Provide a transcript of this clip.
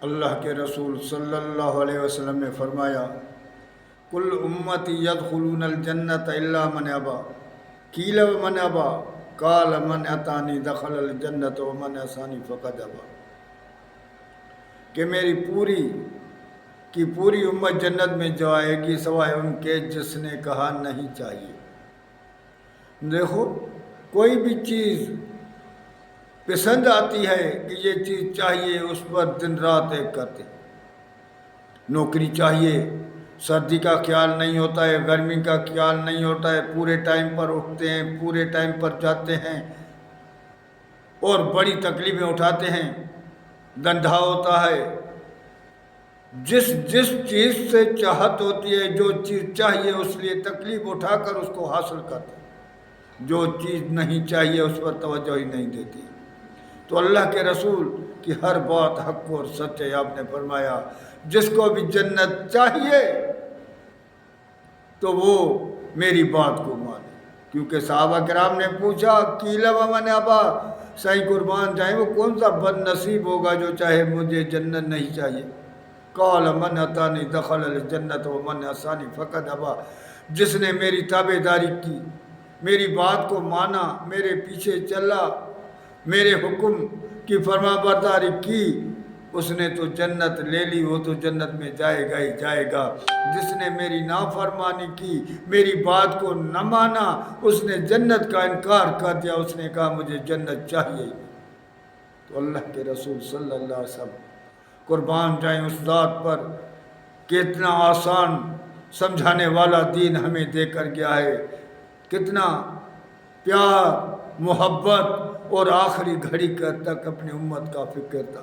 اللہ کے رسول صلی اللہ علیہ وسلم نے فرمایا کل امتی یدخلون الجنت الا من ابا قیل ومن ابا قال من اتانی دخل الجنت ومن عصانی فقد ابا، کہ میری پوری امت جنت میں جائے گی سوائے ان کے جس نے کہا نہیں چاہیے۔ دیکھو کوئی بھی چیز پسند آتی ہے کہ یہ چیز چاہیے، اس پر دن رات ایک کرتے، نوکری چاہیے، سردی کا خیال نہیں ہوتا ہے، گرمی کا خیال نہیں ہوتا ہے، پورے ٹائم پر اٹھتے ہیں، پورے ٹائم پر جاتے ہیں اور بڑی تکلیفیں اٹھاتے ہیں، دندھا ہوتا ہے۔ جس چیز سے چاہت ہوتی ہے، جو چیز چاہیے اس لیے تکلیف اٹھا کر اس کو حاصل کرتے ہیں، جو چیز نہیں چاہیے اس پر توجہ ہی نہیں دیتی۔ تو اللہ کے رسول کی ہر بات حق اور سچ ہے۔ آپ نے فرمایا جس کو بھی جنت چاہیے تو وہ میری بات کو مانے، کیونکہ صحابہ کرام نے پوچھا قیل ومن ابا، صحیح قربان جائیں وہ کون سا بد نصیب ہوگا جو چاہے مجھے جنت نہیں چاہیے؟ قال من اتانی دخل الجنت ومن عصانی فقد ابا، جس نے میری تابع داری کی، میری بات کو مانا، میرے پیچھے چلا، میرے حکم کی فرما برداری کی، اس نے تو جنت لے لی، وہ تو جنت میں جائے گا ہی جائے گا۔ جس نے میری نافرمانی کی، میری بات کو نہ مانا، اس نے جنت کا انکار کر دیا، اس نے کہا مجھے جنت چاہیے۔ تو اللہ کے رسول صلی اللہ علیہ وسلم قربان جائیں اس ذات پر کہ اتنا آسان سمجھانے والا دین ہمیں دے کر گیا ہے، کتنا پیار محبت اور آخری گھڑی تک اپنی امت کا فکر تھا۔